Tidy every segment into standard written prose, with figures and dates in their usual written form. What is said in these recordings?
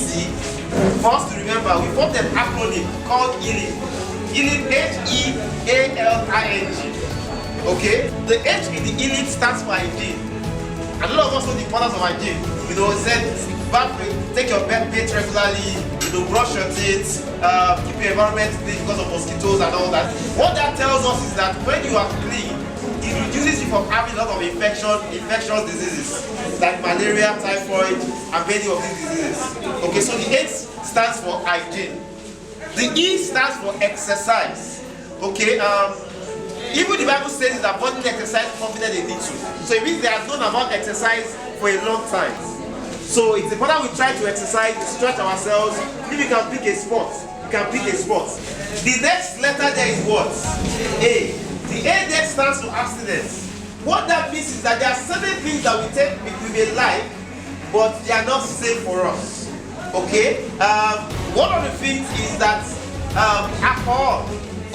easy for us to remember, we formed an acronym called HEALING. HEALING, H-E-A-L-I-N-G. Okay? The H in the HEALING stands for hygiene. And a lot of us know the importance of hygiene. You know, it said, take your bath regularly, you know, brush your teeth, keep your environment clean because of mosquitoes and all that. What that tells us is that when you are clean, it reduces you from having a lot of infectious diseases like malaria, typhoid, and many of these diseases. Okay, so the H stands for hygiene. The E stands for exercise. Okay, even the Bible says that body exercise confident they need to. So it means they have known about exercise for a long time. So it's important we try to exercise, to stretch ourselves. If you can pick a sport, you can pick a sport. The next letter there is what? A. The A there stands for abstinence. What that means is that there are certain things that we take, we may like, but they are not safe for us. Okay? One of the things is that alcohol.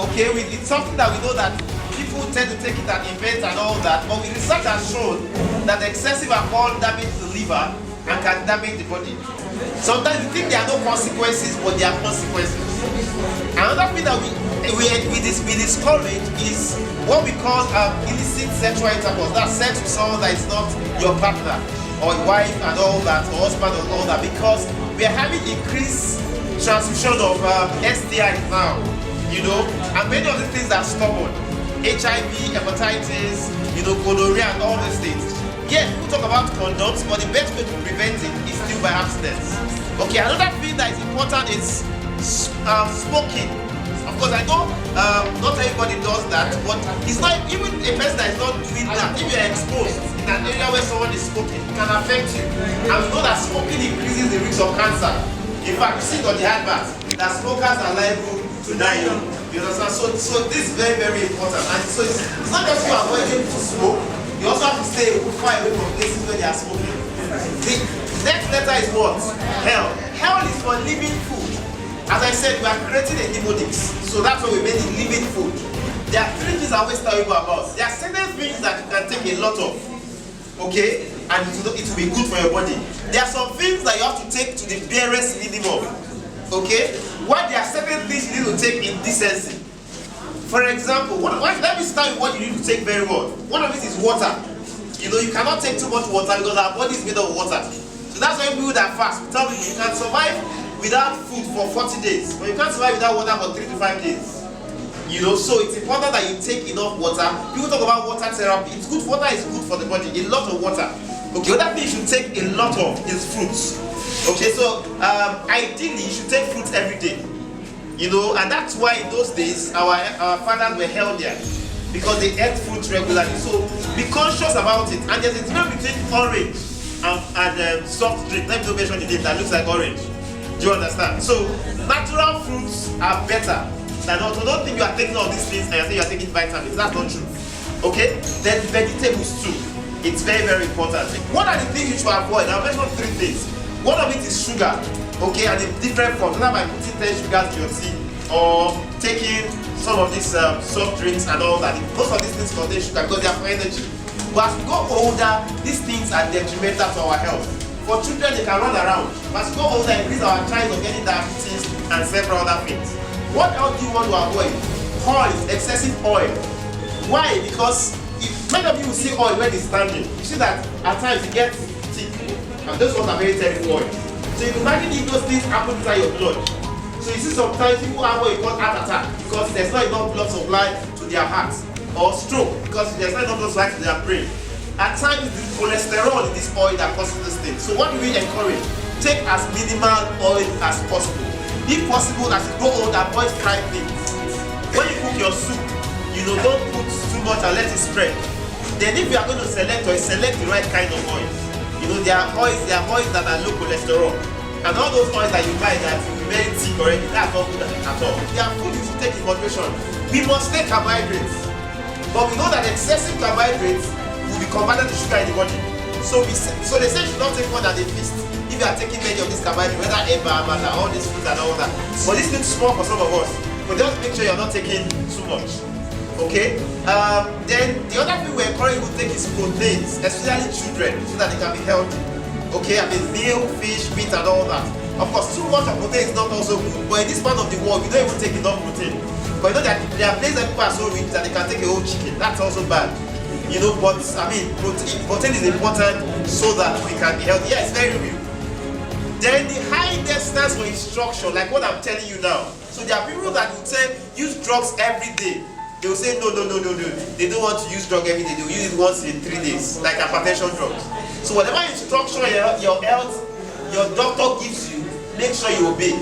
Okay, it's something that we know that people tend to take it at events and all that, but research has shown that excessive alcohol damages the liver and can damage the body. Sometimes you think there are no consequences, but there are consequences. Another thing that we discourage is what we call illicit sexual intercourse. That's sex with someone that is not your partner or wife and all that, or husband and all that, because we are having increased transmission of STIs now, you know, and many of the things are stubborn. HIV, hepatitis, you know, gonorrhea and all these things. Yes, people talk about condoms, but the best way to prevent it is still by abstinence. Okay, another thing that is important is smoking. Of course, I know not everybody does that, but it's not even a person that is not doing that. If you're exposed in an area where someone is smoking, it can affect you. And we know that smoking increases the risk of cancer. In fact, you see on the advert that smokers are liable to die young. You understand? So this is very, very important. And so it's not just you avoiding to smoke. You also have to stay far away from places where they are smoking. The next letter is what? Hell. Hell is for living food. As I said, we are creating a mnemonics. So that's why we made it living food. There are three things I always tell you about. There are certain things that you can take a lot of. Okay? And it will be good for your body. There are some things that you have to take to the barest minimum. Okay? While there are certain things you need to take in decency. For example, let me start with what you need to take very well. One of it is water. You know, you cannot take too much water because our body is made of water. So that's why people that fast, we tell people you can survive without food for 40 days, but you can't survive without water for 3 to 5 days. You know, so it's important that you take enough water. People talk about water therapy. It's good. Water is good for the body. A lot of water. Okay, other thing you should take a lot of is fruits. Okay, so ideally you should take fruits every day. You know, and that's why in those days our fathers were healthier because they ate fruits regularly. So be conscious about it. And there's a difference between orange and soft drink. Let me not mention the name that looks like orange. Do you understand? So natural fruits are better than not. So don't think you are taking all these things and you think you are taking vitamins. That's not true. Okay? Then vegetables too. It's very, very important. What are the things you should avoid? I'll mention 3 things. One of it is sugar. Okay, and in different forms. Whether by putting 10 sugars to your tea or taking some of these soft drinks and all that. Most of these things contain sugar because they are for energy. But as we go older, these things are detrimental to our health. For children, they can run around. But as we go older, increase our chance of getting diabetes and several other things. What else do you want to avoid? Oil, excessive oil. Why? Because many of you will see oil when it's standing. You see that at times you get thick, and those ones are very terrible oil. So you can imagine if those things happen inside your blood. So you see sometimes people have what you call heart attack because there's not enough blood supply to their heart, or stroke because there's not enough blood supply to their brain. At times it's the cholesterol in this oil that causes this thing. So what do we encourage? Take as minimal oil as possible. If possible, as you go old, avoid fried things. When you cook your soup, you know, don't put too much and let it spread. Then if you are going to select oil, select the right kind of oil. You know, there are oils that are low cholesterol. And all those oils that you buy that will be very thick already, that's not good at all. There are food you should take in moderation. We must take carbohydrates. But we know that excessive carbohydrates will be converted to sugar in the body. So they say you should not take more than a fist if you are taking many of these carbohydrates, whether eba, amala, all these foods and all that. But this looks small for some of us. But just make sure you're not taking too much. Okay? Then the other thing we encourage you to take is proteins, especially children, so that they can be healthy. Okay, I mean milk, fish, meat and all that. Of course, too much of protein is not also good, but in this part of the world, we don't even take enough protein. But you know that there are places that people are so rich that they can take a whole chicken. That's also bad. You know, but I mean, protein is important so that we can be healthy. Yeah, it's very real. Then the highness stands for instruction, like what I'm telling you now. So there are people that will say, use drugs every day. They will say, no. They don't want to use drug every day. They will use it once in 3 days, like hypertension drugs. So whatever instruction your health, your doctor gives you, make sure you obey.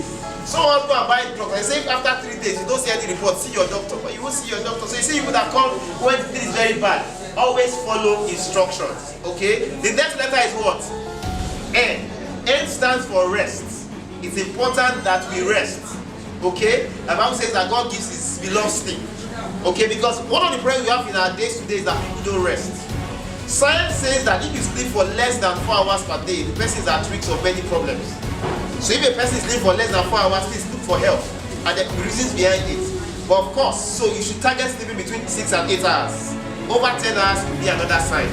Someone go and buy drugs and say after 3 days you don't see any report, see your doctor, but you won't see your doctor. So you see people that come when this is very bad. Always follow instructions. Okay? The next letter is what? N. N stands for rest. It's important that we rest. Okay? The Bible says that God gives his beloved sleep. Okay? Because one of the problems we have in our days today is that people don't rest. Science says that if you sleep for less than 4 hours per day, the person is at risk of many problems. So if a person is sleeping for less than 4 hours, please look for help and the reasons behind it. But of course, so you should target sleeping between 6 and 8 hours. Over 10 hours will be another sign.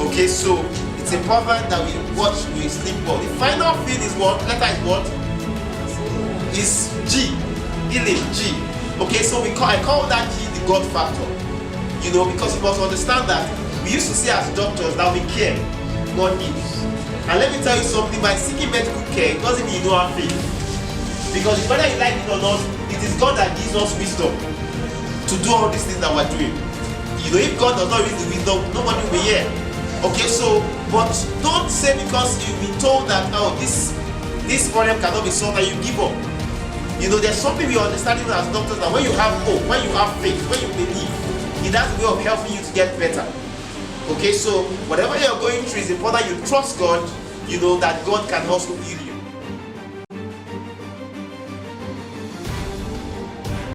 Okay, so it's important that we sleep well. The final thing is what? Letter is what? Is G. Healing, G. Okay, so I call that G the God factor. You know, because you must understand that we used to say as doctors that we care, God gives. And let me tell you something, by seeking medical care, it doesn't mean you don't have faith. Because whether you like it or not, it is God that gives us wisdom to do all these things that we're doing. You know, if God does not release the wisdom, nobody will be here. Okay, so, but don't say because you've been told that, oh, this problem cannot be solved and you give up. You know, there's something we understand even as doctors that when you have hope, when you have faith, when you believe, it has a way of helping you to get better. Okay, so whatever you're going through is important you trust God, you know that God can also heal you.